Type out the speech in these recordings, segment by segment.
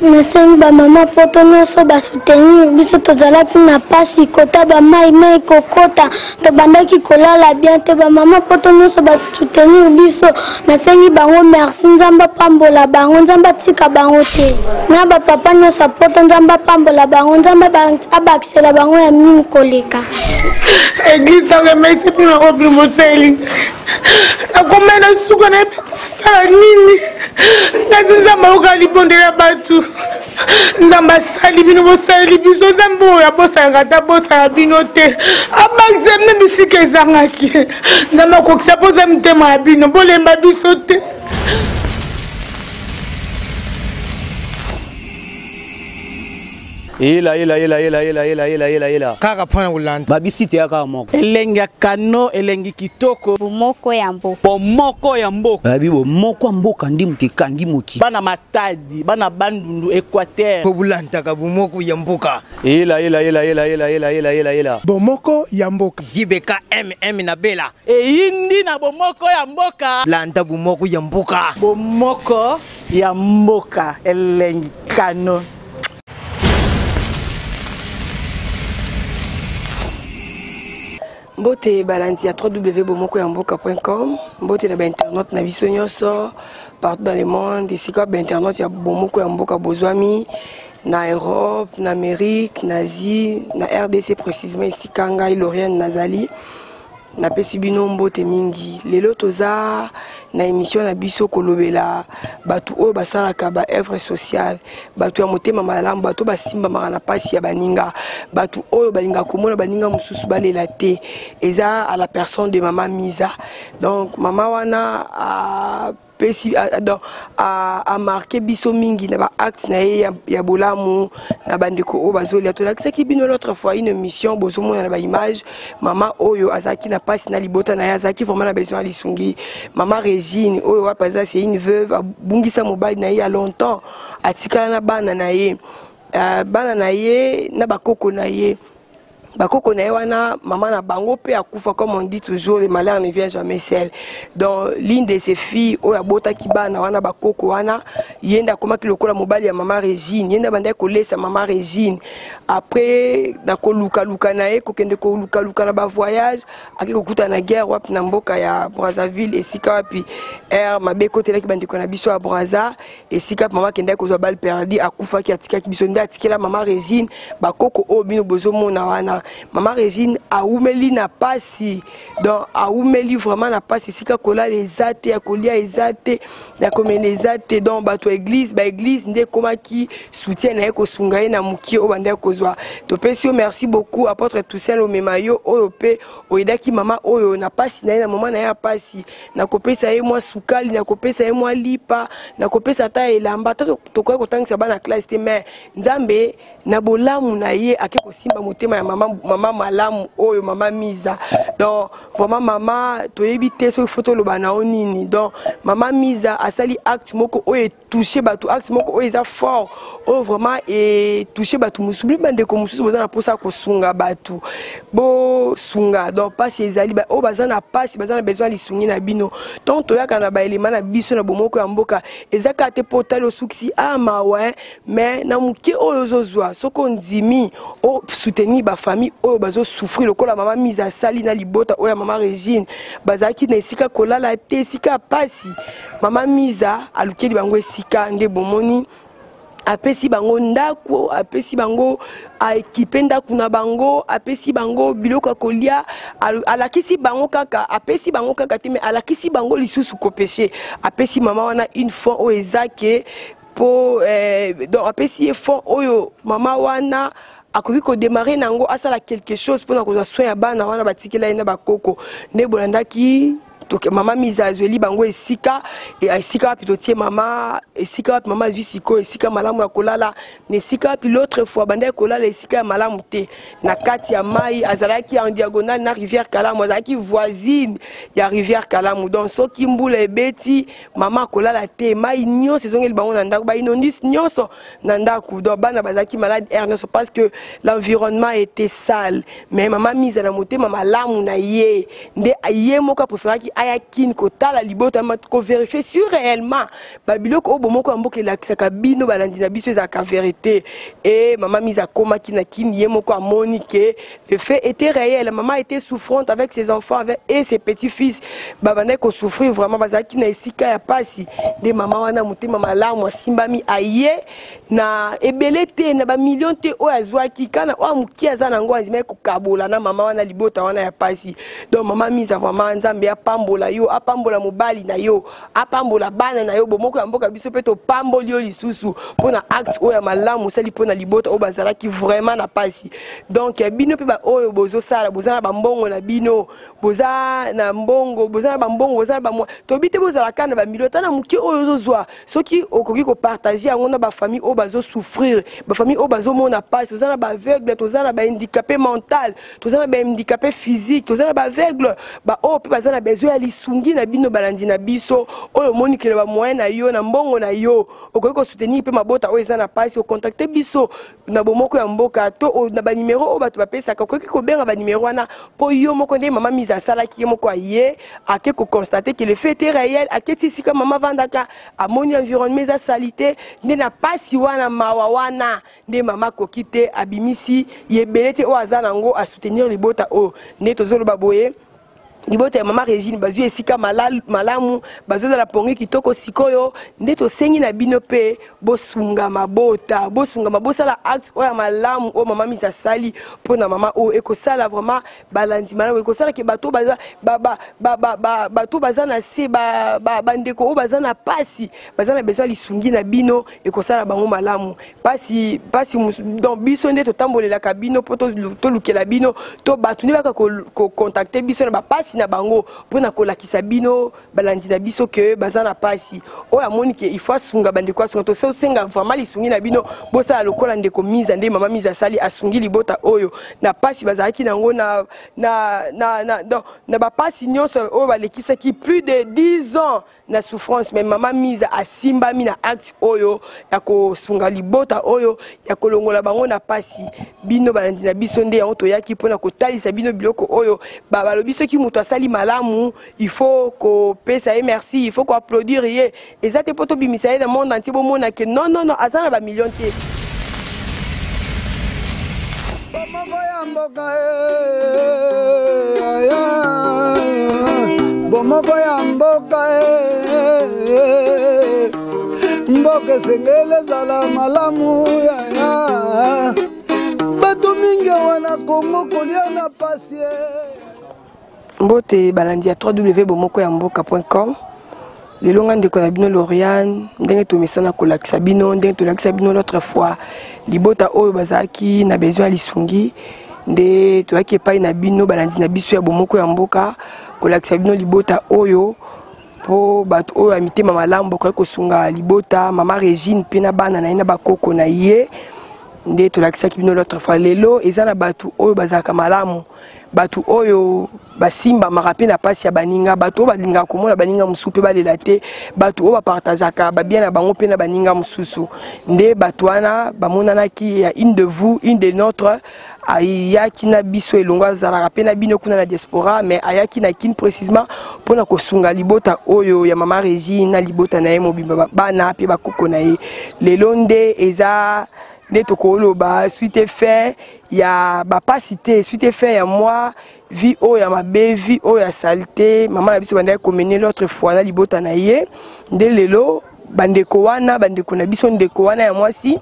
nasengi bamama poto nyonso basoutenir biso tozalaki na pasi kota bamai mai kokota tobandaki kolala bien te bamama poto nyonso basoutenir biso nasengi bango merci nzambe pambola bango nzambe atika bango te na bapapa nyonso poto nzambe pambola bango nzambe abakisela bango ya mimi koleka Église remercie pour la robe moseli nakoma na suka na sala nini nzamba ukalibondela batu nzamba sali bino bosali biso nzamba oyo abosanga ta bosala bino te abakisa mne bisika ezangaki nzamba akokisa poza mitema ya bino bolemba biso te Ila. Kaka pona ulanda. Babisite ya kaka moko. Elengi ya kano, elengi kitoko. Bomoko ya mboka. Bomoko ya mboka. Babi bomoko ya mboka ndi mutekangi moki. Bana matadi, bana bandundu Equateur. Pobulanta ka bomoko ya mboka. Ila. Bomoko ya mboka. Zibeka MM na bela. Eyindi na bomoko ya mboka. Lanta bomoko ya mboka. Bomoko ya mboka. Elengi kano. Mbote balanti à www.bomokoyamboka.com. Mbote na internet na biso nyonso partout dans le monde. Ici quoi internet ya Bomoko Yamboka bozwami na Europe, na Amérique, na Asie, na RDC précisément ici Kanga Lorraine Nazali. Na pesi bino mbote mingi. Lelo toza na émission na biso kolobela batu oyo basalaka ba œuvre sociale batu ya motema malamu batu basimba makana pasi ya baninga batu oyo balinga komona baninga mususu balela te eza à la personne de Maman Miza. Donc Maman wana a marqué biso mingi na ba acte na ya bolamu na bandeko o bazoli to lakisaki bino l'autre fois une émission bozomo na ba image Maman oyo azaki na pasi na libota na yazaki vraiment na besoin lisungi Maman Régine oyo wapaza c'est une veuve bungisa mobile na ya longtemps atikala na bana na ye na bakoko na ye bakoko na wana maman na bango pe akufa comme on dit toujours le malheur ne vient jamais seul. Donc l'une de ses filles oya bota kibana wana bakoko wana yenda komaki lokola mobali ya Maman Régine yenda banda ko lesa Maman Régine après na ko luka na ye ko kende ko luka na ba voyage aki kokuta na guerre wapi na mboka ya Brazzaville esika wapi mabe kote ki bandiko na biso ya Brazza esika maman kende ko zo bal perdi akufa ki atika ki biso nda atikela Maman Régine bakoko o bino bozomo na wana Maman Régine a oumeli na pasi donc a oumeli vraiment na pasi sika kola les athées ya kolia ezate ya komela les athées donc bato église ba église nde komaki soutien na ko sungaye na muki o banda kozwa to pesi merci beaucoup apôtre Toussaint Lomemayo oyo pe oidaki mama oyo na pasi na moment na ya pasi na kopesa ye mwa sukali na kopesa ye mwa lipa na kopesa ta elamba to koya kotangisa bana classe te mais nzambe na bolamu na ye akeko simba motema ya mama malamu oyo Maman Miza. Donc vraiment maman toyebi te so photo lo bana onini donc Maman Miza asali acte moko oyo touché batu acte moko oyo eza fort oyo vraiment et touché batu musubi bande ko mususu bozana posa ko sunga batu bo sunga donc pas ezali ba o bazana pasi bazana besoin lisungi na bino donc toyaka na ba elema na biso na bomoko ya mboka ezaka te potalo suksi ama ouais mais na muki oyo zozwa soko ndimi o soutenir ba famille oyo bazo souffrir lokola Maman Miza sali na libota oyo Maman Régine bazaki na esika kolala te esika pasi Maman Miza alukeli bango esika nde bomoni apesi bango ndako apesi bango a équipe ndako na bango apesi bango biloko kolia alakisi bango kaka apesi bango kaka te mais alakisi bango lisusu ko péché apesi mama wana une fois o ezake po donc apesi fond oyo mama wana akoki ko démarrer nango asala quelque chose pour na ko soin ya bana wana batikela ina bakoko ne bolandaki donc Maman Miza azweli bango esika et esika plutôt tie mama esika mama zwisiko esika malamu ya kolala ne esika puis l'autre fois banda kolala esika malamu te na kati ya mai azalaki en diagonale na rivière Kalamu azalaki voisine ya rivière Kalamu donc soki mbula ebeti mama kolala te mai nyonso ezongeli bango na ndako ba inondis nyonso na ndako donc bana bazaki malade nyonso parce que l'environnement était sale mais Maman Miza na motema malamu na ye nde aye moka préféraki ayakin kotala libota ko vérifier sur réellement ba biloko obomoko amboka elakisaka bino balandi na biso ezaka vérité et maman mise à koma kina kin yemoko amoni que le fait était réel. Maman était souffrante avec ses enfants et ses petits-fils. Babane ko souffrir vraiment bazaki na esika ya pasi de maman wana mutema malamu simbami aye na ebelete na ba million te o azwaki kana o amuki azana ngo andime ko kabola na maman wana libota wana ya pasi. Donc maman mise vraiment nzambe apambola yo apambola mobali na yo apambola bana na yo bomoko ya mboka biso peto pamboli yo lisusu pona acte o ya malamu sali pona libota o bazala ki vraiment na pasi. Donc bino pe ba oyo bozo sala bozana ba mbongo na bino boza na mbongo bozana ba mbongo bozana ba mo to bite bozala kana ba million tana muki oyo zozwa soki okoki ko partager yango na ba famille o bazo souffrir ba famille o bazo mona pasi bozana ba aveugle tozana ba handicapé mental tozana ba handicapé physique tozana ba aveugle ba o pe bazana besoin ya lisungi na bino balandi na biso oyo moni kele ba moyen na yo na mbongo na yo okoki ko soutenir pe mabota o ezana pasi o contacter biso na bomoko ya mboka to na ba numéro o bato bapesa ka okoki ko benga ba numéro wana po yo moko nde maman mise à sala ki moko aye ake ko constater que le fait est réel aketi sika maman vandaka amoni environnement za salité nde na pasi wana mawa wana nde maman kokite abimisi yebelete o azana ngo a soutenir libota o nde tozolo baboye libota ya mama Régine bazui esika malamu bazoza la pongi kitoko sikoyo nde tosengi na bino pe bosunga mabota bosala acte oya malamu o mama mise asali pona mama o ekosala vraiment balandi malamu ekosala ke bato bato bazana se bandeko o bazana pasi bazana besoin lisungi na bino ekosala bango malamu pasi donc biso nde totambolelaka bino po tolukela bino to bato nde baka ko contacter biso na ba pasi na bango pona kolakisa bino balandi na biso ke bazana pasi oya moni ke il faut sunga bandeko asunga to senga vraiment lisungi na bino bosala lokola ndeko mise nde mama mise asali asungi libota oyo na pasi bazalaki nango na ba pasi nyonso oyo balekisa ki plus de 10 ans na souffrance mais mama mise asimbami na acte oyo ya kosunga libota oyo ya kolongola bango na pasi bino balandi na biso nde yango toyaki pona kotalisa bino biloko oyo balobi soki moto asali malamu il faut ko pesa ye merci il faut ko applaudir ye ezate poto bimisa ye na monde entier bomona ke non azana ba million te bomoko ya mboka mboka sengele zala malamu ya bato mingi wana kongo kolia na pasi mbote balandi ya www.bomokoyamboka.com lelo nga ndeko na bino Lauriane ndenge tomesana kolakisa bino ndenge tolakisa bino l'autre fois libota oyo bazaki na besoin lisungi nde toyaki epai na bino balandi na biso ya bomoko ya mboka kolakisa bino libota oyo po bato oyo amitema malamu bakoki kosunga libota mama Régine pe na bana na ye na bakoko na ye nde tolakisaki bino l'autre fois lelo eza na bato oyo bazalaka malamu bato oyo basimba marape na pasi ya baninga bato balinga komona baninga mususu pe balela te bato oyo bapartageaka babien na bango pe na baninga mususu nde bato wana bamonanaki ya une de vous une de notre ayaki na biso elongo azalaka pe na bino kuna na diaspora mais ayaki na kini précisément mpona kosunga libota oyo ya mama Régine na libota na ye mobimba bana pe bakoko na ye lelo nde eza nde tokoloba suite fait ya bapasi te suite fait ya moi vie oyo ya mabe vie oyo ya saleté mama na biso bandaki komene l'autre fois na libota na ye nde lelo bandeko wana bandeko na biso ndeko wana ya mwasi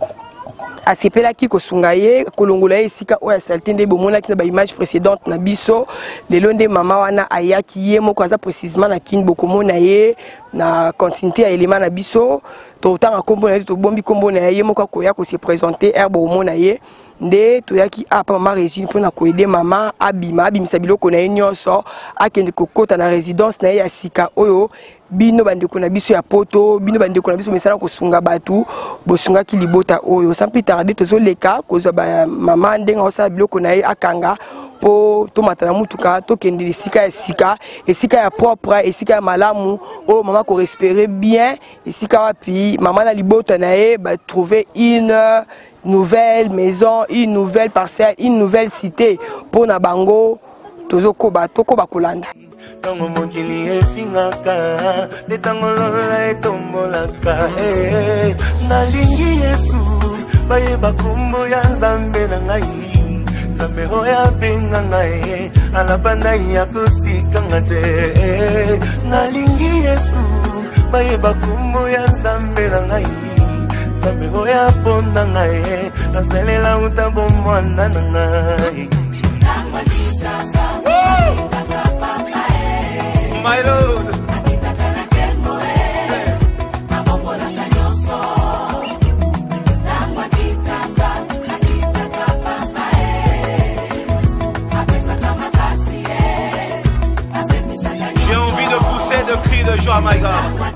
asepelaki kosunga ye kolongola ye esika oyo ya saleté nde bomonaki na baimage précédente na biso lelo nde mama wana ayaki ye moko aza précisément na kini bokomona ye na continuité ya élément na biso totanga kombo na ye tobombi kombo na ye moko akoya kose présenter herbe omona ye nde toyaki apa mama Régine mpona koede mama abimisa biloko na ye nyonso akende kokota na résidence na ye ya sika oyo bino bandeko na biso ya poto bino bandeko na biso mesala kosunga bato bosungaki libota oyo sans plus tarder tozoleka kozwa ba mama ndenge osala biloko na ye akanga po tomata na mutuka tokende esika ya propre esika ya malamu oyo mama ko respirer bien esika wapi mama na libota na ye ba trouver une nouvelle maison, une nouvelle parcelle, une nouvelle cité pour na bango tozokoba kolanda. Tango mokili efingaka te tango lola etombolaka nalingi Yesu bayeba kombo ya Nzambe na ngai Nzambe oyo abenga ngai alabanda ya kotikanga te nalingi Yesu bayeba kombo ya Nzambe na ngai Nzambe oyo aponda ngai nasalela utambo mwana na ngai. My Lord. J'ai envie de pousser de cris de joie, my God.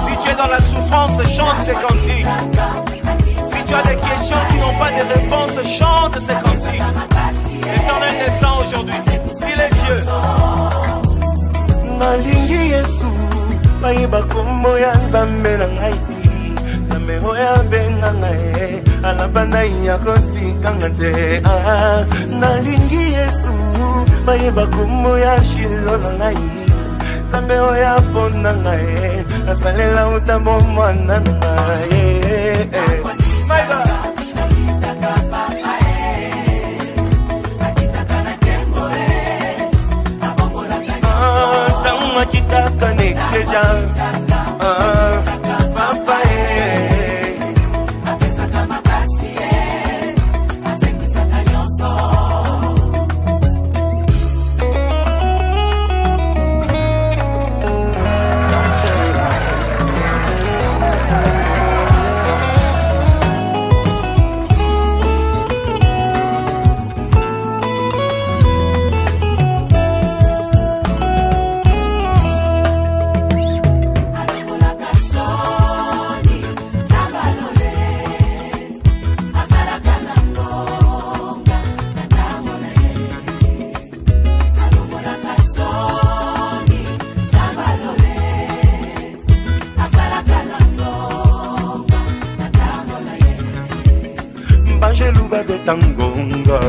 Si tu es dans la souffrance, chante ces cantiques. Si tu as des questions qui n'ont pas de réponse, chante ces cantiques. L'Éternel descend aujourd'hui. Il est Dieu. Nalingi Yesu, bayeba kombo ya Nzambe na ngai. Nzambe oyo abenga ngai, alabanda ya kotikanga te. Nalingi Yesu, bayeba kombo ya Shilo na ngai. Nzambe oyo aponda ngai, asalela utambo mwana na ngai. My God. Tango kitaka nekeja papa Bangeluba de tangonga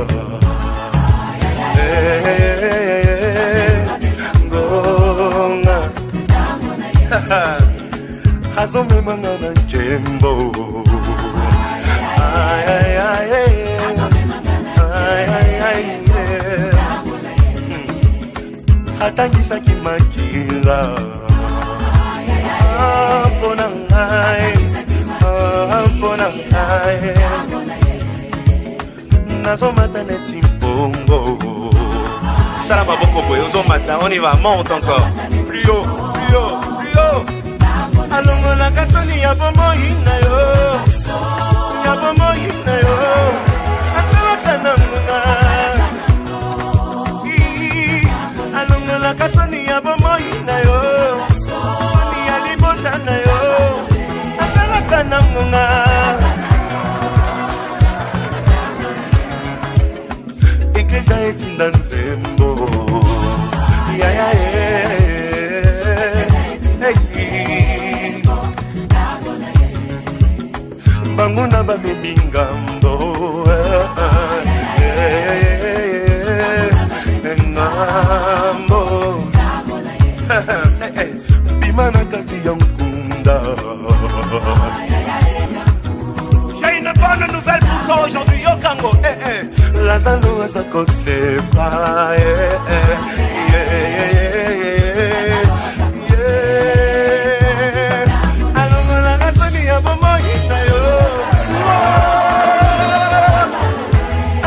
gonga hazome mangana jembo ay ay ay ay ay hatangisa kimakila pona ngai pona ngai Nazomata neti pongo. Salama boko boy, ozomata, on y va, monte encore. Plus haut, plus haut, plus haut. Alongo la kasoni ya bomo hina yo. Ya bomo hina yo. Asalaka nanga. Alongo la kasoni ya bomo hina yo. Soni ya libota na yo. Asalaka nanga. Iglesia etinda nzembo ya ya bangu na babebi ngambo ngambo bima na kati ya nkunda. J'ai une bonne nouvelle pour toi aujourd'hui, Yokango. Lazalo azako sepa. Alongo la gasoni ya bomo hina yo.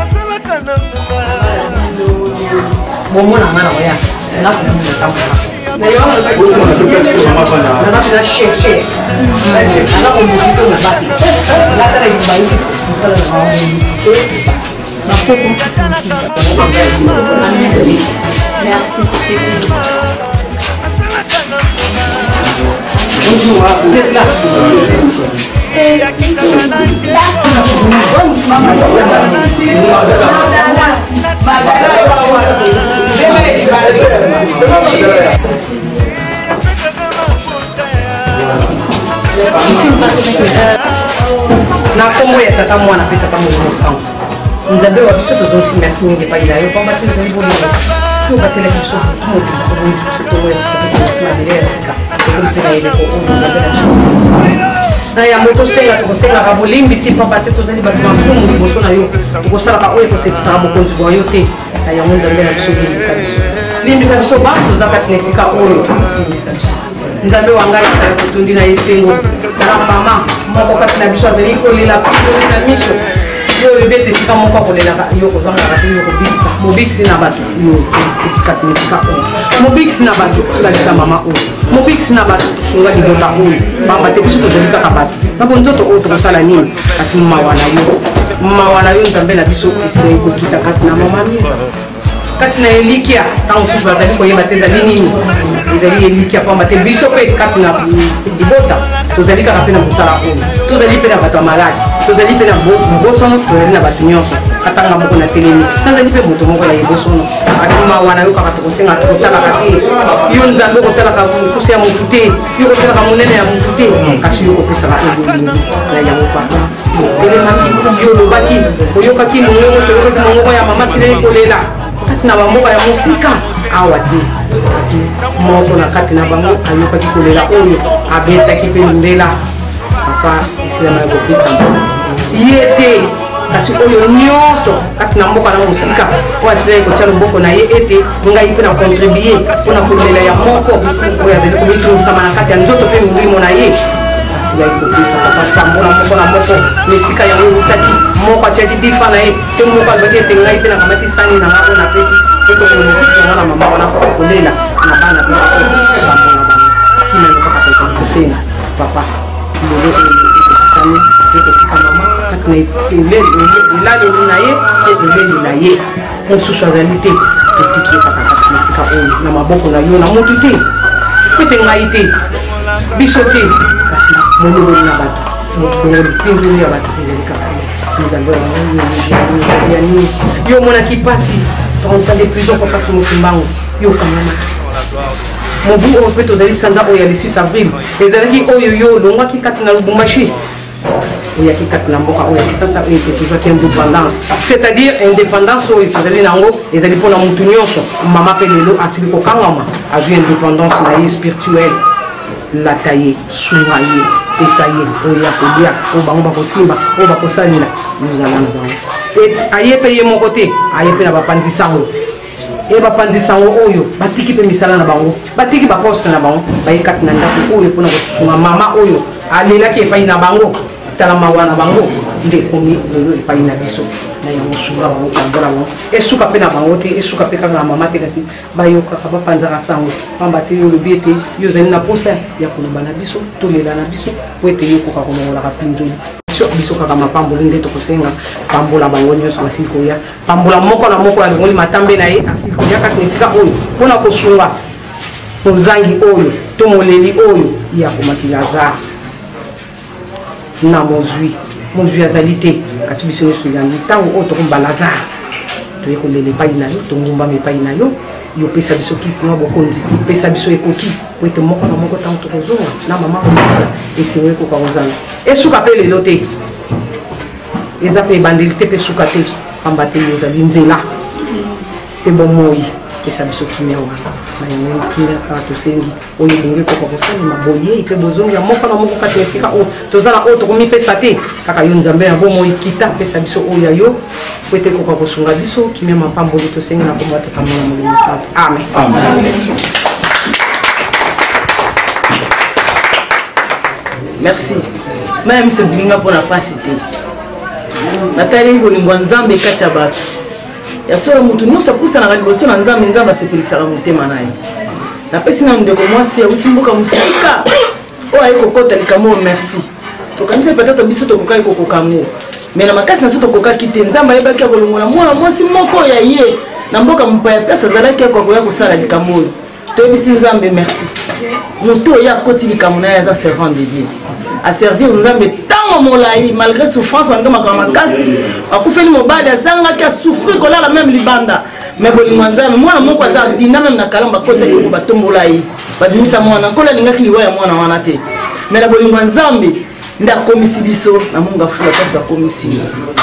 Asala kananga. Momo na mana oya. Na kuna mtamu. Na yo na kuna shehe. Ana kumbuka na basi. La tara ibaiki msala na maombi. Merci pour ces bonjour, vous êtes là. na kombo ya tata mwana pe tata mozo sang nzambe wa biso tozongi merci mingi epai na yo pamba te ezali bolingo to batela biso motima tobongi biso tokoya sika pe mabele ya sika tokoli mpe na eleko oyo nzambe na biso na yango tosenga tokosengaka bolimbisi pamba te tozali bato masumu liboso na yo tokosalaka oyo ekosekisaka bokonzi bwa yo te na yango nzambe na biso limbisa biso bantu toza kati na esika oyo limbisa biso nzambe wangai azali kotundi na esengo tala mama moko kati na biso azali kolela pisoli na miso yo olebete esika moko akolelaka yo kozangaka te yo kobikisa mobikisi na bato yo kati na esika oyo mobikisi na bato tosalisa mama oyo mobikisi na bato tosunga libota oyo bamba te biso tozali kaka bato nabo nzoto oyo tokosala nini kasi mawa na yo nzambe na biso esika ekokita kati na mama mia kati na elikia ntango mosusu bazali koyeba te ezali nini ezali elikia pamba te biso mpe kati na libota tozali kaka mpe na mosala oyo tozali mpe na bato ya maladi tozali mpe na bosono tozali na bato nyonso katanga moko na telemi nazali mpe moto moko ya ebosono kasi mawana yo kaka tokosenga tokotalaka te yo nzambe kotalaka mokusa ya motu te yo kotalaka monene ya motu te kasi yo kopesaka ebongi na yango papa telemaki yo olobaki oyokaki mongongo toyokaki mongongo ya mama silei kolela kati na bamboka ya mosika awa te kasi moko na kati na bango ayokaki kolela oyo abetaki mpe mbela papa esilama ya kopesa ye te kasi oyo nyonso kati na mboka na mosika oyo asilai kotya loboko na ye ete ngai mpe na contribue mpona kolela ya moko oyo azali komitungusama na kati ya nzoto mpe molimo na ye asilai kopesa papa tambola moko na moko mesika yango eutaki moko atiaki difa na ye te moko alobaki ete ngai mpe nakamati sani na nga oyo napesi po tokolongokianga na mama wana kaka kolela na bana mpe kinanokaka tokosenga papa lelo ekokisani ekotika mama kati na elaleli na ye eleli na ye mosusu azali te totiki ye kaka kati na esika oyo na maboko na yo na motu te po ete ngai te biso te kasi moloboli na bato mpinzoli ya bato ezali kaka ya nini yo omonaki mpasi tokonta de prison po mpasi motimbango yo okangamaki mobu oyo mpe tozali sanza oyo ya le 6 avril ezalaki oyo yo olongwaki kati na lubumbashi oyaki kati na mboka oyo kisasa oyo tozwaki indépendance c'est-à-dire indépendance oyo tozali nango ezali mpona motu nyonso mama mpe lelo asili kokangama azwi indépendance na ye spirituelle lata ye sunga ye pesa ye oyo ya kolia oyo bango bakosimba oyo bakosalela nozala na bango aye mpe ye moko te aye mpe na bapanzisango e bapanzisango oyo batiki mpe misala na bango batiki baposte na bango baye kati na ndako oyo mpona kosunga mama oyo alelaki epai na bango tala mawa na bango nde komi lelo epai na biso na yango sunga bango kambola bango esuka mpe na bango te esuka mpe kaka na mama te kasi bayokaka bapanzaka sango pamba te yo olobi ete yo ozali na posa ya koloba na biso tolela na biso po ete yokoka kolongolaka mpinzoli biso kaka mapamboli nde tokosenga pambola bango nyonso basili koya pambola moko na moko alongoli matambe na ye asili koya kati na esika oyo mpona kosunga mozangi oyo to moleli oyo ya komaki lazare na mozwi azali te kasi biso nyonso yangi ntango oyo tokomba lazare toye kolela epai na yo tongumbama epai na yo yopesa biso kisina bokonzi yopesa biso ekoki po ete moko na moko ntango tokozonga na mama koaa esengo ekoka kozala esuka mpe lelo te eza mpe ebandeli te mpe suka te pamba te yo ozali nzela mpe bomoi pesa biso kimia wana na yango kimia kaka tosengi oyo ebongi ekoka kosalema boyei mpe bozongia moko na moko kati na esika oyo tozala oyo tokomipesa te kaka yo nzambe na bomoi kita pesa biso oyo ya yo po ete ekoka kosunga biso kimia mapamboli tosengi na kombo atakamona molimo santo amen. Merci. Même si vous n'avez pas la facilité. Nathalie, vous n'avez pas de kachabatu. Ya sora mutu nyusa kusa na kaliboso na nzambe nzamba sepelisa mutema naye. Na pesi na ndeko mwasi ya utimbuka musika. O ayiko kota likamo merci. Tokanise patata biso tokokai kokokango. Mais na makasi na soto koka kite nzamba yebaki ya kolongola mwana mwasi moko ya ye. Na mboka mpaya pesa zalaki ya kwa kosala likamo. Tobisi nzambe merci. Mutu ya koti likamo na ya za servant de Dieu. À servir nzambe tango molai malgré souffrance wanga makama makasi akufeli mobali azanga ki a souffrir kolala même libanda mais bolingo nzambe mwana moko aza dina même na kalamba kota ko batombolai badimisa mwana kola lingaki liwa ya mwana wana te mais na bolingo nzambe nda komisi biso na munga fula kasi ba komisi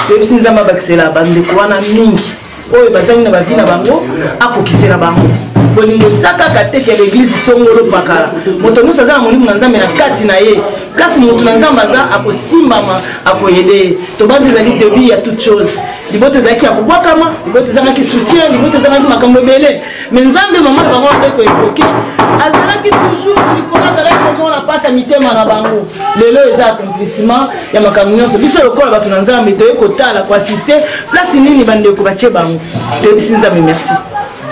to bisi nzamba bakisela bande ko wana mingi oyo bazangi na bavi na bango akokisela bango bolingo zaka kateke ya l'église songolo pakala moto nyonso aza na molimo na nzambe na kati na ye place moto na nzambe aza akosimbama akoyede tobanza ezali début ya toute chose libote ezalaki ya kobwakama libote ezalaki soutien libote ezalaki makambo ebele mais nzambe mama na bango abeko evoke azalaki toujours likolo azalaki komona mpasi ya mitema na bango lelo eza accomplissement ya makambo nyonso biso lokola bato na nzambe toye kotala koassiste place nini bandeko batie bango toyebisi nzambe merci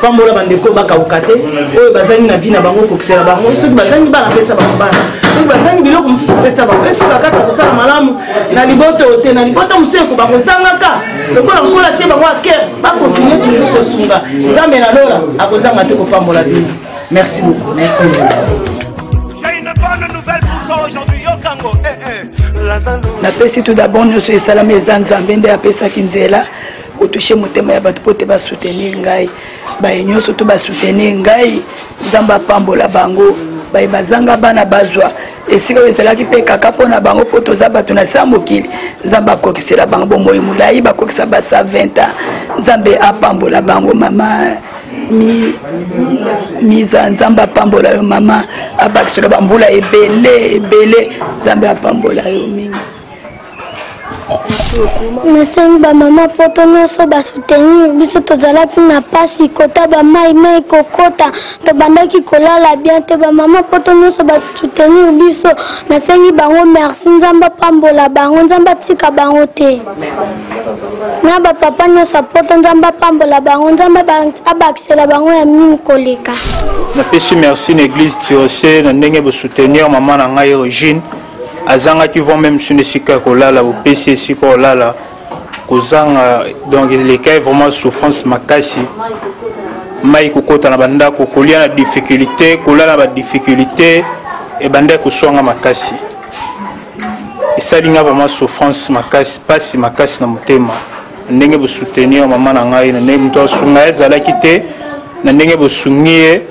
pambola bandeko bakauka te oyo bazangi na vie na bango kokisela bango soki bazangi bana pesa bango bana soki bazangi biloko mosusu kopesa bango esoki kaka kosala malamu na liboto te na liboto mosusu ekobako ezangaka lokola mokola atie bango akere bakontinue toujours kosunga nzambe na lola akozanga te kopambola bino merci beaucoup. J'ai une bonne nouvelle pour toi aujourd'hui, Yokango. Napesi tout d'abord nyonso esalami eza nzambe nde apesaki nzela kotushe motema ya bato po te basoutenir ngai baye nyonso to basoutenir ngai nzambe apambola bango baye bazanga bana bazwa esika oyo ezalaki mpe kaka mpona bango po toza bato na sa mokili nzambe akokisela bango bomoi molai bakokisa basa 20 ans nzambe apambola bango mama miza nzambe apambola yo mama abakisela bambula ebele nzambe apambola yo mingi. nasengi bamama poto nyonso basoutenir biso tozalaki na pasi kota bamai mai kokota tobandaki kolala bien te bamama poto nyonso basoutenir biso nasengi bango merci nzambe apambola bango nzambe atika bango te na bapapa nyonso poto nzambe apambola bango nzambe abakisela bango ya mingi koleka. napesi merci na église tiose na ndenge bosoutenir mama na ngai Regine azanga qui vont même sur le sika kolala au PC sika kolala kozanga donc les cas vraiment souffrance makasi mai kokota na banda kokolia na difficulté kolala ba difficulté et banda kosonga makasi et ça linga vraiment souffrance makasi pasi makasi na motema ndenge bo soutenir mama na ngai na ndenge mto sunga ezala kité na ndenge bo sungie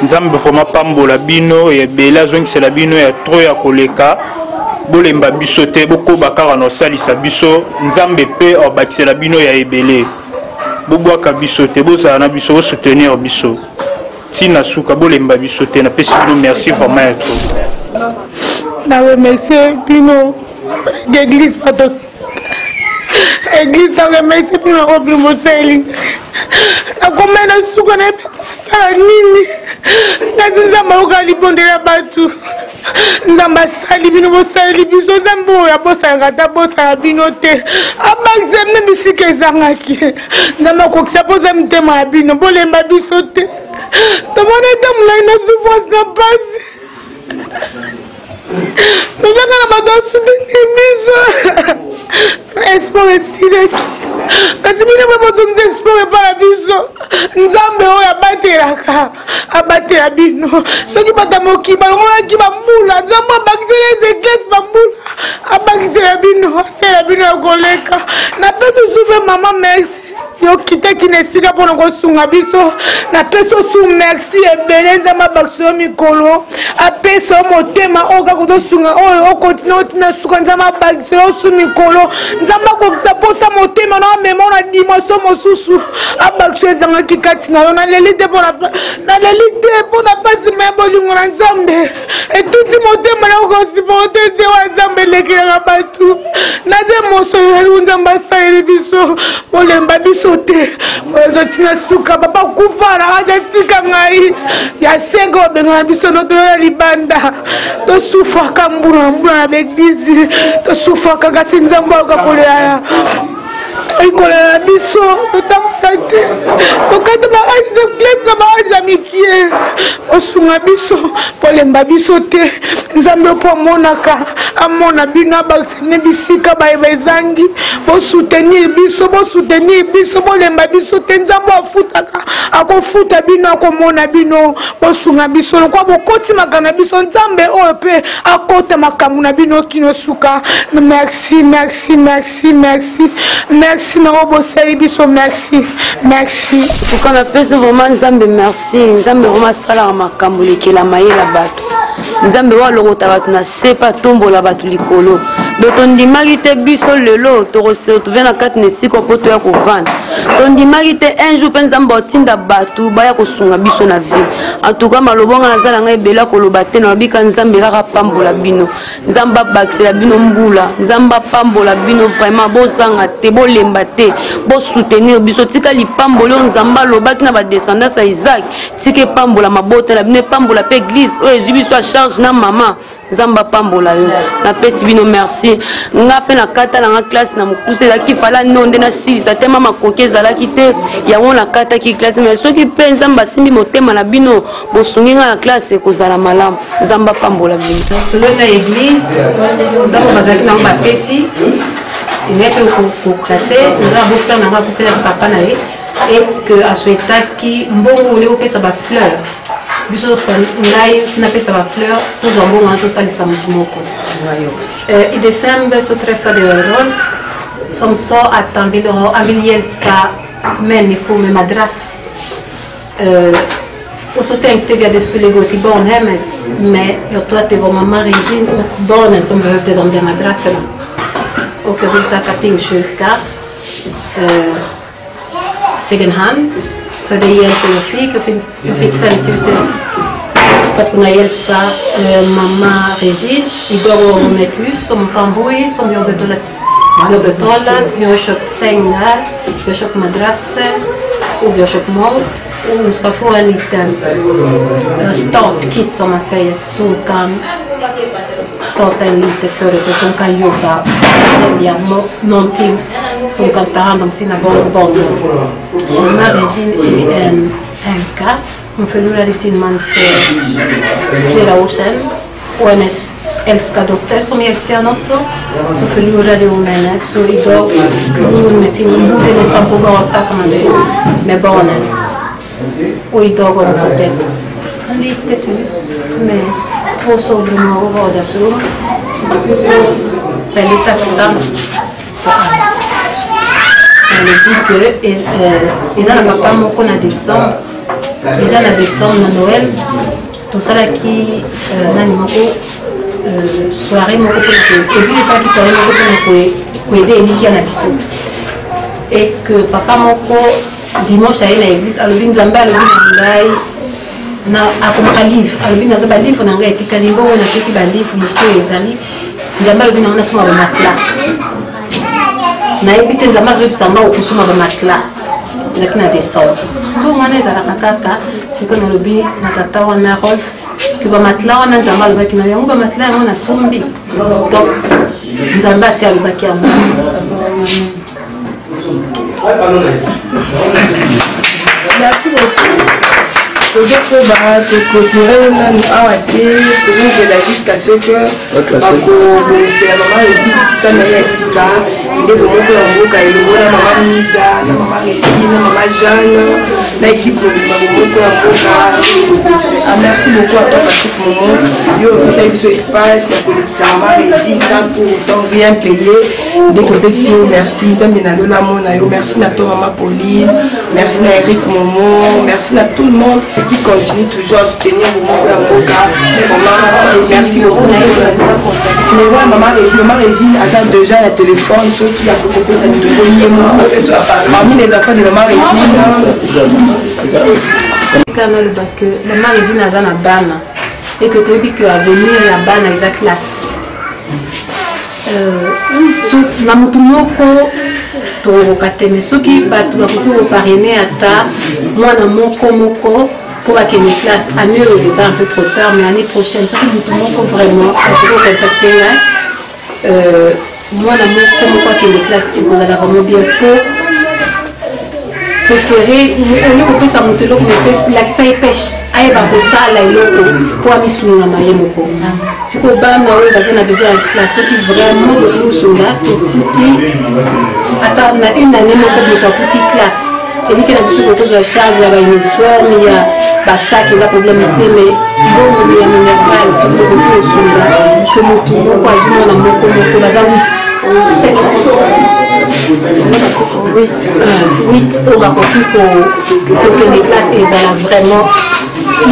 nzambe vraiment pambola bino et bela zongi c'est la bino ya trop ya koleka bolemba biso te bokoba kaka na osalisa biso nzambe mpe obakisela bino ya ebele bobwaka biso te bozala na biso bosoutenir biso ntina suka bolemba biso te napesi bino merci vraiment ya trop na remercie bino d'église bato église na remercie bino obli moseli nakoma na suka na sala nini kasi nzambe ayoka libondela bato nzambe asali bino bosali biso nzambe oyo abosalaka ata bosala bino te abakisa mne bisika ezangaki nzambe akokisa mpoza mitema ya bino bolemba biso te tomona ete molai na souffrance na pasi tozanga na bato asoutenir biso espoir esilaki kasi bino mpe botongisa espoir epana biso nzambe oyo abatela bino soki bata moki balongolaki bambula nzambe abakisela ezeklesi bambula abakisela bino asala bino ya koleka napesi osupe mama merci yokitaki na esika mpona kosunga biso napesi osu merci ebele nzambe abakisela mikolo apesi o motema oyo kaka otosunga oyo okontina otina suka nzambe abakisela osu mikolo nzambe akokisa posa motema na amema na dimension mosusu abakisela ezangaki kati na yo naleli te mpona pasi ma ya bolingo na nzambe etuti motema na okosipote te wa nzambe elekelaka bato naza mosoyelu nzambe asaleli biso bolemba biso te ozotina suka papa kufala azatika ngai ya senga obengana biso notoyola libanda tosufaka mbula na beglize tosufaka kasi nzambe akakolela ikolela biso totamata te tokata baage de classe na baage ya mikie osunga biso polemba biso te nzambe mpo amona bino abakisane bisika bayeba ezangi bosoutenir biso bolemba biso te nzambe afutaka akofuta bino akomona bino bosunga biso lokwa bokotimaka na biso nzambe oyo mpe akota makambo na bino kino suka merci na oboseli biso merci pourquoi na pesi vraiment nzambe merci nzambe vraiment asalaka makambo lekela mayela bato nzambe walokota bato na sepa tombola bato likolo donc tondimaki te biso lelo tokosetrouve na kati na esika mpo toya kovanda tondimaki te un jour mpe nzambe otinda bato baya kosunga biso na vie en tout cas malobonga naza na ngai ebele koloba te nalobika nzambe kaka pambola bino nzambe abakisela bino mbula nzambe apambola bino vraiment bozanga te bolemba te bosoutenir biso tika lipamboli oyo nzambe alobaki na badescendance ya Isaac tika epambola mabota na bino epambola mpe église oyo ezwi biso a charge na mama nzamba pambola yo napesi bino merci nga mpe na kata na nga classe na mokuse ezalaki fala nonde nasilisa te mama konki ezalaki te yango nakataki classe mais soki mpe nzambe asimbi motema na bino bosungi nga na classe ekozala malamu nzamba pambola bino solo na église ntango bazalaki nango bapesi ye mpe kokate nzala bofrère nango akufelaki papa na ye et que asouetaki mbongo ole opesa bafleur biso ngai napesa bafleur tozwa mbongo wana tosalisa motu moko i decembre so très frère de Rolf som so abilielka meni kume madras och så tänkte vi att det skulle gå till barnhemmet men jag tror att det var mamma Regine och barnen som behövde de där madrasserna och jag vill tacka Pingstkyrka second hand för det hjälpen jag fick 5 000 för att kunna hjälpa mamma Regine. Idag har hon ett hus som hon kan bo i som jag har betalat. Vi har köpt sängar, vi har köpt madrasser och vi har köpt mat. Och hon ska få en liten startkit som man säger så hon kan starta en litet företag som kan jobba och sälja någonting som kan ta hand om sina barn och barnbarn. Mamma Regine är en änka. Hon förlorade sin man för flera år sedan och hennes äldsta dotter som hjälpte henne också så förlorade hon henne så idag bor hon med sin bodde nästan på gatan kan man säga med barnen och idag har hon fått ett litet hus med 2 sovrum och vardagsrum så väldigt tacksam för alla. Elle dit que ils ont papa moko na décembre déjà na décembre na Noël tosalaki nani moko soirée moko et puis ça qui soirée moko pour aider Emilia na biso et que papa moko dimanche aye na église alobi nzambe alobi na ngai na akomaka livre alobi naza balivre na ngai etikali bongo nateki balivre moto ezali nzambe alobi nango nasoma bamatla nayebi te nzambe azoyebisanga okosoma bamatla ezalaki na décembre bongo wana ezalaka kaka sikoyo nalobi na tata wana Rolf ke bamatla wana nzambe alobaki na yango bamatla yango nasombi donc nzambe asi alobaki yango. Merci beaucoup. Tozokoba tokotire nanu awa te tozozela jusqu'à ce que bakobonisela mama Regine bisika na ye ya sika ndeko moko ya mboka elongo na mama Miza na mama Regine na mama Jeanne na équipe mobimba moko ya mboka. Merci beaucoup à toi Patrick Momo yo opesaki biso espace ya kolekisa mama Regine sans pour autant rien payer nde topesi yo merci nzambe na lola mona yo merci na to mama Pauline merci na Eric Momo merci na tout le monde qui continue toujours à soutenir Momoka. Merci beaucoup. Maman Régine a déjà le téléphone, ceux qui ont coupé sa numéro. Parmi les enfants de Maman Régine. Maman Régine a un bana et que tu dis qu'à venir la bana est à classe. tokokateme soki bato bakoki koparene ata mwana moko pour akende classe année oyo eza un peu trop tard mais année prochaine soki mutu moko vraiment akoki kocontacte nga mwana moko akende classe ekozala vraiment bien po préféré oyo kopesa moto eloko lakisa ye peshe ayeba kosala eloko po amisunga ye moko sikoyo bana oyo baza na besoin ya classe soki vraiment okosunga tofuti ata na une année moko moto afuti classe eliki na biso kokozwa charge ya bauniforme ya basaki eza problème te mais mbongo ya minerval soki okoki osunga ke motu moko azwi mwana moko baza 8 8 au bakoki kokende classe ezala vraiment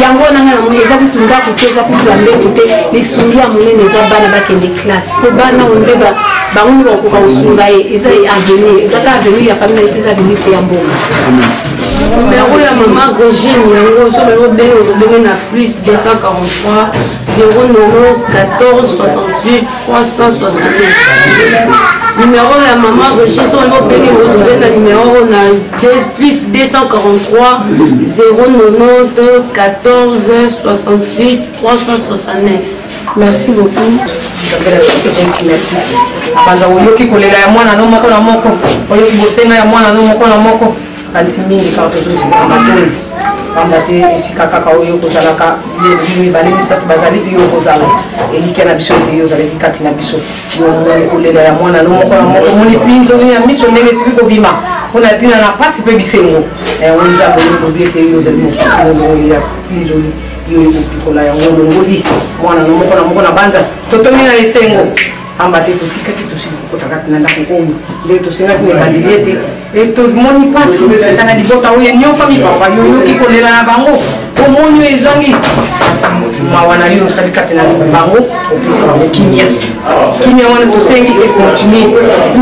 yango nanga na moni eza kutunda kuteza kutlambe tute lisungi ya monene eza bana bakende classe po bana onde bango bakoka kosunga ye eza avenir eza ka avenir ya famille na eza avenir pe ya mboka numéro ya maman Régine yango so belo bengo na plus 243 090 14 68 369 numéro ya maman Régine so belo bengo na numéro na plus 243 090 14 68 369. Merci beaucoup. Merci. Kwanza uyoki kolela ya mwana no moko na moko uyoki bosenga ya mwana no moko na moko kanti mingi ka to dosi kamatondi pambate esikaka ka uyo kozalaka bimi bale misatu bazali biyo kozala elike na biso te yo zali kati na biso yo kolela ya mwana no moko na moko moni pindo ya miso ndenge siki ko bima ona dina na pasi pe bisengo onza ko biete yo zali mo ya pindo yo pikola ya ngoli mwana no moko na moko na banza totomi na esengo ambate kutika kitu sikukota na ndakukomi ndio tusingati ne badilete eto moni pasi kana libota uye nyoka mi papa yo kikolera na bango omoni ezangi mawana yo sadika tena bango ofisi wa kimia wana tusengi et continue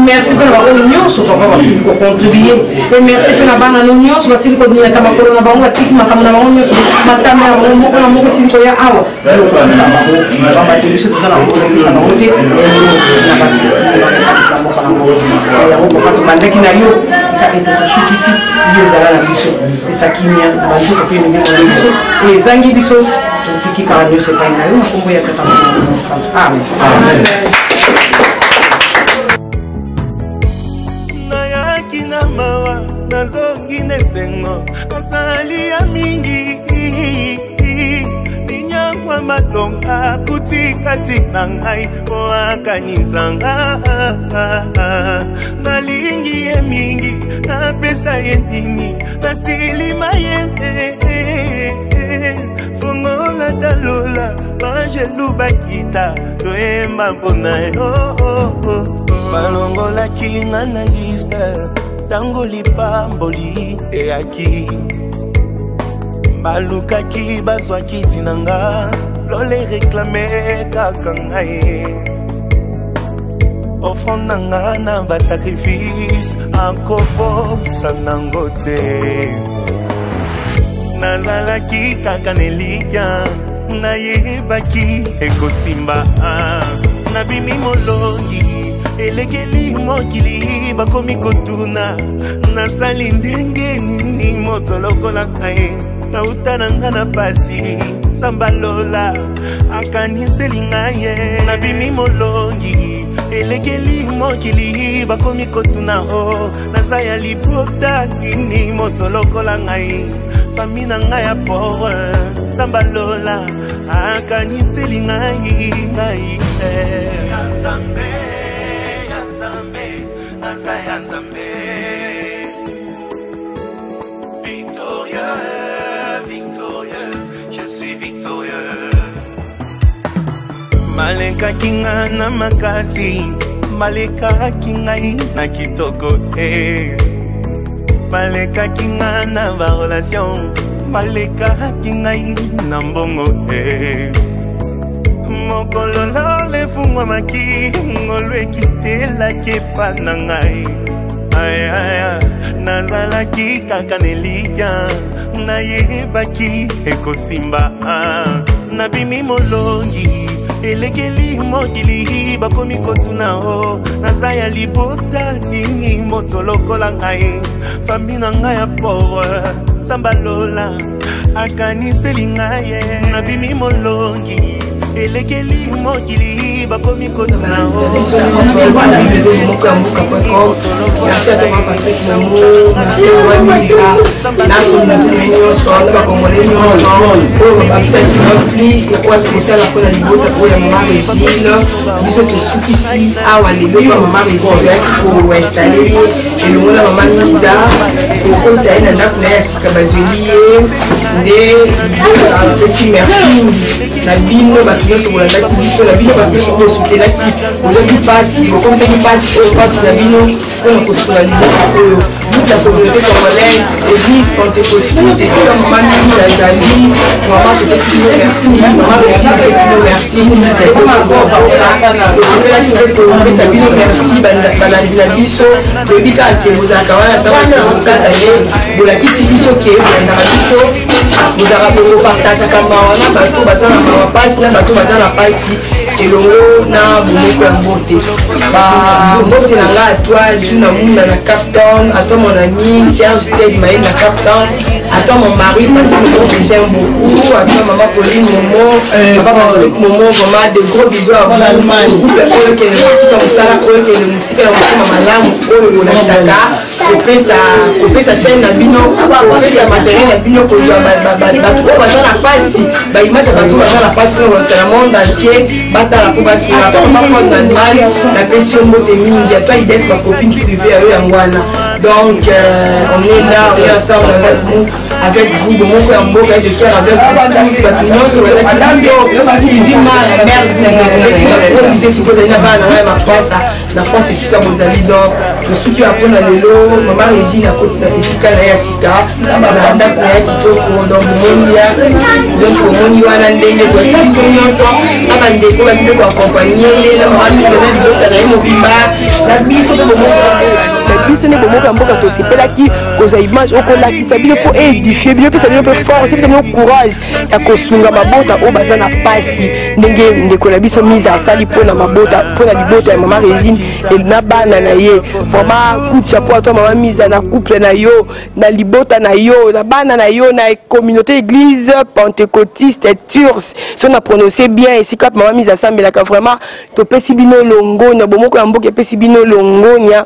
merci pour la bonne nyonso papa basi ko contribuer et merci pour la bana no nyonso basi ko dunia kama corona bango atiki makamna bango matama ya moko na moko siko ya awa yo ko sala bango baba tirisho tuna ko ngisa bango ti na bati ya moko kwa bandeki na yo eto tushukisi yo zala na biso esa kimia bango ko pe ni biso et zangi biso tufiki kwa nyosho tena yo makombo ya tata amen amen. Nayaki na mawa nazongi nesengo nasali ya mingi ninyangwa malonga kutikati na ngai po akanizanga nalingi ye mingi napesa ye nini nasilima ye fongola dalola bangelu bakita toyemba mpona yo balongolaki nga na liste ntango lipamboli eyaki balukaki bazwaki ntina nga lole reklame kaka ngai offrande na nga na basacrifice akobosa nango te nazalaki kaka nelikya nayebaki ekosimba nabimi molongi elekeli mokili bakomi kotuna nasali ndenge nini moto lokola kae nauta na nga na pasi sambalola akaniseli ngaye nabimi molongi elekeli mokili bakomi kotuna o naza ya libota nini moto lokola ngai fami na ngai ya pore sambalola akaniseli ngai ya Nzambe naza ya Nzambe victorieux je suis victorieux malekaki nga na makasi malekaki ngai na kitoko malekaki nga na barelation malekaki ngai na mbongo mokolo lefungwamaki ngolweki telaki epa na ngai nazalaki kaka nelikya nayebaki ekosimba nabimi molongi elekeli mokili bakomi kotuna o naza ya libota nini moto lokola ngai fami na ngai ya pore sambalola akaniseli ngai nabimi molongi elekeli mokili bakomi kotuna o merci à toi Patrick Mamou, merci à toi Misa, na communauté nyonso bakongole nyonso oyo babakisaki ba please na kwa kosala mpona libota oyo ya mama Régine biso tosukisi awa lelo ya mama Régine yasi koinstale ye elongo na mama Misa kokota ye na ndako na ye ya sika bazweli ye nde napesi merci na bino bato nyonso bolandaki biso na bino bato nyonso bosutenaki bozwaki mpasi bokomisaki mpasi oyo mpasi na bino mpona kosunga liboka oyo toute la communauté congolaise, l'église pentecôtiste, et c'est comme maman mise à Zali, maman c'était sinon merci, maman Régine c'était sinon merci, c'est comme un bon papa, et ça bino merci, balandi la biso, le bika qui vous a quand même attends 54 années, vous la qui si biso qui est balanda la biso, vous avez beaucoup partagé à Kambawana, bateau bazar na maman passe, na bateau bazar na passe. elongo na bomoko ya mbote mbote na nga atoi juna munda na Cap Town, atoi mon ami Serge Ted Maï na Cap Town, atoi mon mari Pati Momo que j'aime beaucoup, atoi maman Pauline Momo, papa Momo, vraiment de gros bisous à vous. Oyo ke le musika musala, oyo ke le musika na mokoma malamu, oyo bolakisaka kopesa chaîne na bino, kopesa matériel na bino kozwa bato oyo baza na pasi, baimage ya bato baza na pasi mpona kolakisa na monde entier batala po basuna bapapone na ndwali napesi yo mbote mingi atoi ides bacopine privé ya yo yango wana. Donc on est là, on est ensemble avec vous, bomoko ya mboka de cœur avec vous, bato nyonso bazaki biso Sylvie Mar la mère de musée sikozali na bana na mapasa na France esika bozali. Donc mosuki apona lelo mama Régine akoti na esika na ya sika na ndako na ya kitoko. Donc bomoni ya nyonso bomoni wana ndenge toyaki biso nyonso na bandeko bakinde koakompagne ye na mama mise na libota na ye mobimba na biso mpe bomoko biso ne bomoko ya mboka tosepelaki kozwa image okolakisa bino mpo édifie bino mpesa bino mpe force mpesa bino courage ya kosunga mabota oyo baza na pasi ndenge ndeko na biso mise asali mpona mabota mpona libota ya mama Régine na bana na ye. Vraiment coup de chapeau à toi mama mise na couple na yo na libota na yo na bana na yo na communauté église pentecôtiste turs so na prononcer bien esika mama mise asambelaka. Vraiment topesi bino longo na bomoko ya mboka epesi bino longo nya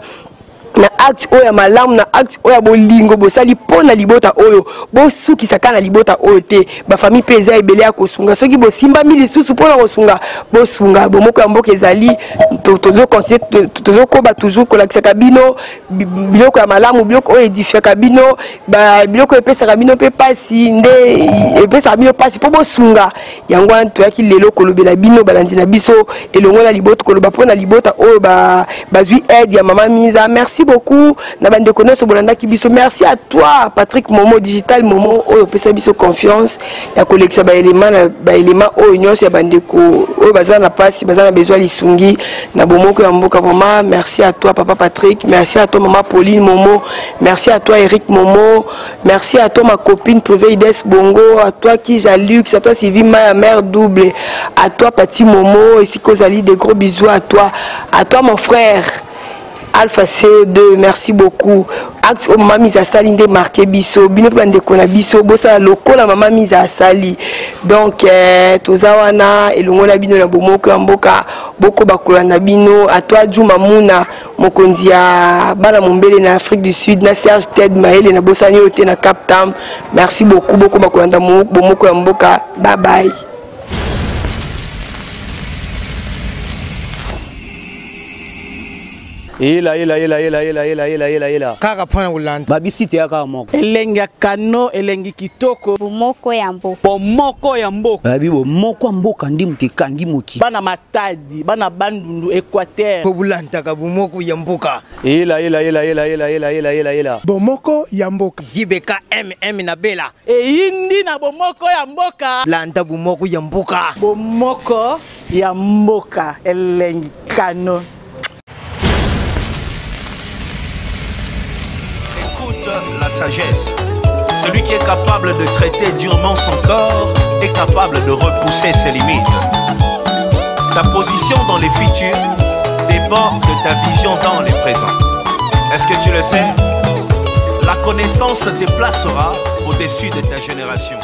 na acte oya malamu na acte oya bolingo bosali pona libota oyo bosukisa kana libota oyo te ba famille peza ebele ya kosunga soki bosimba mili susu pona kosunga bosunga bomoko ya mboka ezali tozo continuer tozo koba toujours kolakisa kabino biloko ya malamu biloko oyo edifia kabino ba biloko epesa kabino pe pasi nde epesa kabino pasi po bosunga yango toyaki lelo kolobela bino balandi na biso elongo na libota koloba pona libota oyo bazwi aide ya mama Miza. Merci beaucoup na bande konoso bolanda kibiso. Merci à toi Patrick Momo Digital Momo oyo pesa biso confiance ya kolekisa ba élément oyo nyonso ya bande ko oyo baza na pasi baza na besoin lisungi na bomoko ya mboka. Vraiment merci à toi papa Patrick, merci à toi maman Pauline Momo, merci à toi Eric Momo, merci à toi ma copine privée Ides Bongo, à toi Kijalux, à toi Sylvie ma mère double, à toi Pati Momo et si Kozali, des gros bisous à toi mon frère Alpha CO2, merci beaucoup. Acte au maman mise à sali de marqué biso, bino bande kona biso, bosa loko la maman mise à sali. Donc tozawana elongo na bino na bomoko ya mboka, boko bakola na bino, à toi Juma Muna, mokonzi ya bana mombele na Afrique du Sud, na Serge Ted Maël na bosani ote na Cap Town. Merci beaucoup, boko bakola na bomoko ya mboka. Bye bye. Ela kaka pona ulanda babisite ya kaka moko elengi ya kano elengi kitoko bomoko ya mboka bomoko ya mboka babi bomoko ya mboka ndi mutekangi moki bana matadi bana bandundu Équateur po bulantaka bomoko ya mboka ela bomoko ya mboka zibeka na bela eyindi na bomoko ya mboka landa bomoko ya mboka bomoko ya mboka elengi kano. La sagesse. Celui qui est capable de traiter durement son corps est capable de repousser ses limites. Ta position dans les futurs dépend de ta vision dans les présents. Est-ce que tu le sais? La connaissance te placera au-dessus de ta génération.